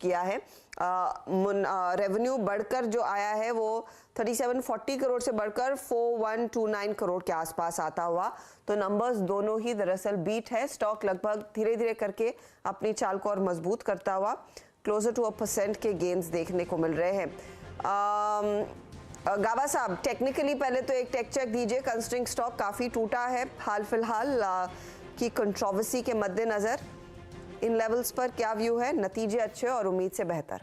किया है। रेवेन्यू बढ़कर जो आया है वो 3740 करोड़ से बढ़कर 4129 करोड़ के आसपास आता हुआ। तो नंबर्स दोनों ही दरअसल बीट है। स्टॉक लगभग धीरे धीरे करके अपनी चाल को और मजबूत करता हुआ क्लोजर टू 1% के गेन्स देखने को मिल रहे हैं। गाबा साहब, टेक्निकली पहले तो एक टेक चेक दीजिए। कंस्ट्रिंग स्टॉक काफी टूटा है हाल फिलहाल की कंट्रोवर्सी के मद्देनजर। इन लेवल्स पर क्या व्यू है? नतीजे अच्छे और उम्मीद से बेहतर।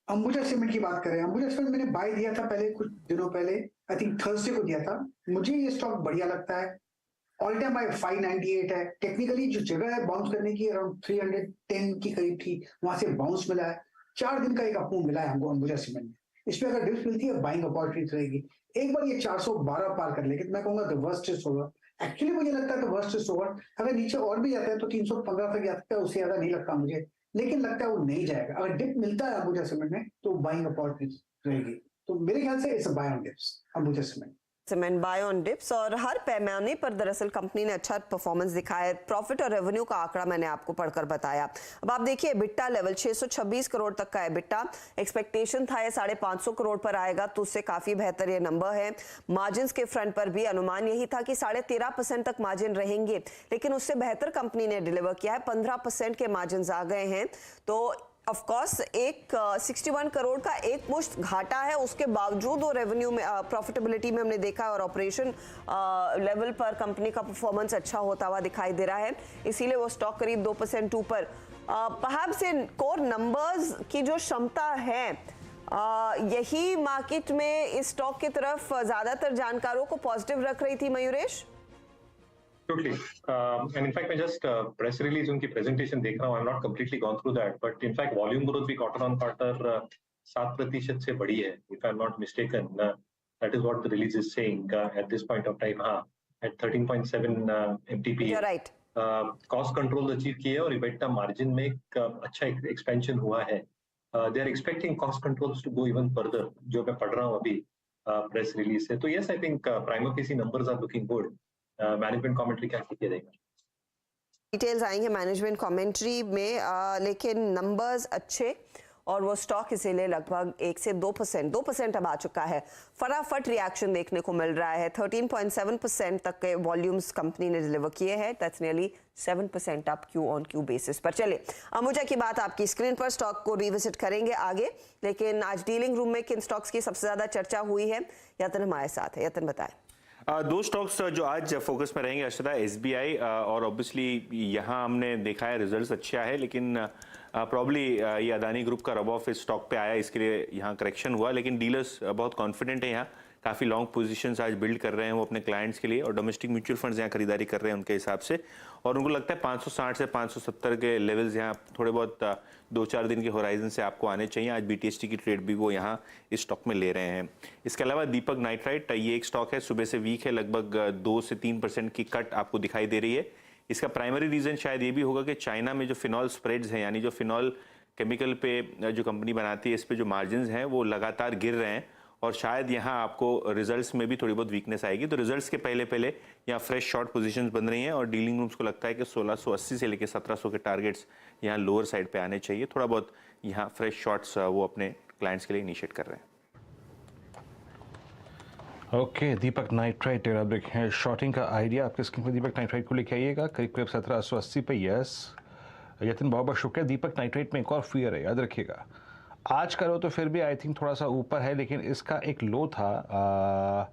अंबुजा सीमेंट की बात करें, अंबुजा सीमेंट मैंने बाय दिया था पहले, कुछ दिनों पहले, आई थिंक थर्सडे को दिया था। मुझे ये स्टॉक बढ़िया लगता है। ऑल टाइम बाय 598 है। टेक्निकली जो जगह है बाउंस करने की अराउंड 310 की करीब थी, वहां से बाउंस मिला है। 4 दिन का एक अपमूव मिला है हमको अंबुजा सीमेंट में। इस पे अगर डिप्स मिलती है बाइंग अपॉर्चुनिटी रहेगी। एक बार ये 412 पार कर लेगी तो मैं कहूंगा the worst is over. Actually मुझे लगता है द वर्स्ट इज ओवर। अगर नीचे और भी जाता है तो 315 तक जा सकता है, उससे ज्यादा नहीं लगता मुझे, लेकिन लगता है वो नहीं जाएगा। अगर डिप मिलता है अंबुजा सीमेंट में तो बाइंग अपॉर्चुनिटी रहेगी। तो मेरे ख्याल से it's a buy on dips Ambuja cement. Cement buy on dips, और हर पैमाने पर दरअसल कंपनी ने अच्छा परफॉर्मेंस दिखाया है। प्रॉफिट और रेवेन्यू का आंकड़ा मैंने आपको पढ़कर बताया। अब आप देखिए बिट्टा लेवल 626 करोड़ तक का है बिट्टा। एक्सपेक्टेशन था ये 550 करोड़ पर आएगा, तो उससे काफी बेहतर ये नंबर है। मार्जिन के फ्रंट पर भी अनुमान यही था कि 13.5% तक मार्जिन रहेंगे, लेकिन उससे बेहतर कंपनी ने डिलीवर किया है। 15% के मार्जिन आ गए हैं। तो ऑफ कोर्स एक 61 करोड़ का एक मुश्त घाटा है, उसके बावजूद वो रेवेन्यू में प्रॉफिटेबिलिटी में हमने देखा और ऑपरेशन लेवल पर कंपनी का परफॉर्मेंस अच्छा होता हुआ दिखाई दे रहा है। इसीलिए वो स्टॉक करीब 2% ऊपर। परहैप्स इन कोर नंबर्स की जो क्षमता है, यही मार्केट में इस स्टॉक की तरफ ज्यादातर जानकारों को पॉजिटिव रख रही थी। Mayuresh, Totally. And in fact, I just press release उनकी presentation देख रहा हूँ. I'm not completely gone through that, but in fact, volume growth भी quarter on quarter 7% से बढ़ी है. If I'm not mistaken, that is what the release is saying at this point of time. हाँ, at 13.7 MTP. you're right. Cost control achieve किए और EBITDA margin में एक अच्छा expansion हुआ है. They are expecting cost controls to go even further. जो मैं पढ़ रहा हूँ अभी press release से. तो yes, I think prima facie numbers are looking good. Management commentary क्या किया जाएगा? डिटेल्स आएंगे मैनेजमेंट कमेंट्री में, लेकिन नंबर्स अच्छे और वो स्टॉक इसीलिए लगभग 1 से 2% अब आ चुका है। फटाफट रिएक्शन देखने को मिल रहा है। 13.7% तक के वॉल्यूम्स कंपनी ने डिलीवर किए हैं। That's nearly 7% up Q on Q basis पर। चले अंबुजा की बात आपकी स्क्रीन पर, स्टॉक को रिविजिट करेंगे आगे, लेकिन आज डीलिंग रूम में किन स्टॉक्स की सबसे ज्यादा चर्चा हुई है? यतन हमारे साथ है। यतन बताएं। दो स्टॉक्स जो आज फोकस में रहेंगे अर्षदा, एसबीआई और ऑब्वियसली यहाँ हमने देखा है रिजल्ट्स अच्छा है, लेकिन प्रॉब्ली ये अदानी ग्रुप का रब ऑफ इस स्टॉक पे आया, इसके लिए यहाँ करेक्शन हुआ। लेकिन डीलर्स बहुत कॉन्फिडेंट है, यहाँ काफ़ी लॉन्ग पोजीशंस आज बिल्ड कर रहे हैं वो अपने क्लाइंट्स के लिए, और डोमेस्टिक म्यूचुअल फंड्स यहाँ खरीदारी कर रहे हैं उनके हिसाब से। और उनको लगता है 560 से 570 के लेवल्स यहाँ थोड़े बहुत 2-4 दिन के होराइजन से आपको आने चाहिए। आज बीटीएसटी की ट्रेड भी वो यहाँ इस स्टॉक में ले रहे हैं। इसके अलावा दीपक नाइट्राइट, ये एक स्टॉक है, सुबह से वीक है, लगभग 2 से 3% की कट आपको दिखाई दे रही है। इसका प्राइमरी रीजन शायद ये भी होगा कि चाइना में जो फिनॉल स्प्रेड्स हैं, यानी जो फिनॉल केमिकल पे जो कंपनी बनाती है, इस पे जो मार्जिन हैं वो लगातार गिर रहे हैं, और शायद यहाँ आपको रिजल्ट्स में भी थोड़ी बहुत वीकनेस आएगी। तो रिजल्ट्स के पहले यहाँ फ्रेश शॉर्ट पोजीशंस बन रही हैं, और डीलिंग रूम्स को लगता है कि 1680 से लेकर 1700 के टारगेट्स यहाँ लोअर साइड पे आने चाहिए। थोड़ा बहुत यहाँ फ्रेश शॉट्स वो अपने क्लाइंट्स के लिए इनिशिएट कर रहे हैं। ओके, दीपक नाइट्राइट है शॉर्टिंग का आइडिया आपके स्क्रीन पर। दीपक नाइट्राइट को लेके आइएगा करीब 1780 पे। यस यतिन, बहुत बहुत शुक्रिया। दीपक नाइट्राइट में एक और फियर है, याद रखिएगा। आज करो तो फिर भी आई थिंक थोड़ा सा ऊपर है, लेकिन इसका एक लो था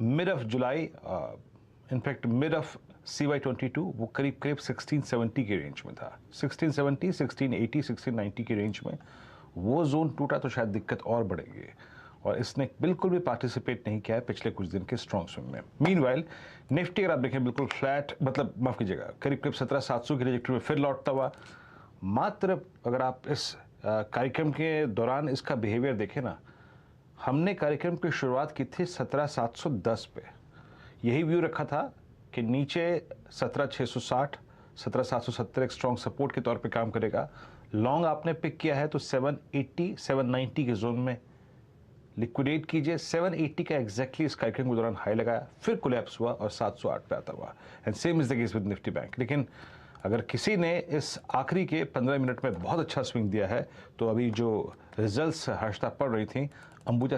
mid of July, in fact mid of CY22, वो करीब 1670 के रेंज में था। 1670, 1680, 1690 के रेंज में वो जोन टूटा तो शायद दिक्कत और बढ़ेगी, और इसने बिल्कुल भी पार्टिसिपेट नहीं किया है पिछले कुछ दिन के स्ट्रॉन्ग स्विंग में। मीनवाइल निफ्टी अगर आप देखें बिल्कुल फ्लैट, मतलब माफ़ कीजिएगा, करीब 17,700 की ट्रेजेक्टरी में फिर लौटता हुआ। मात्र अगर आप इस कार्यक्रम के दौरान इसका बिहेवियर देखें ना, हमने कार्यक्रम की शुरुआत की थी 17,710 पे, यही व्यू रखा था कि नीचे 17,660, 17,770 एक स्ट्रॉन्ग सपोर्ट के तौर पे काम करेगा। लॉन्ग आपने पिक किया है तो 780, 790 के जोन में लिक्विडेट कीजिए। 780 का एग्जैक्टली इस कार्यक्रम के दौरान हाई लगाया, फिर कोलैप्स हुआ और 708 पे आता हुआ। And same is the case with Nifty bank. लेकिन अगर किसी ने इस आखिरी के 15 मिनट में बहुत अच्छा स्विंग दिया है तो अभी जो रिजल्ट्स हर्षता पड़ रही थी अंबुजा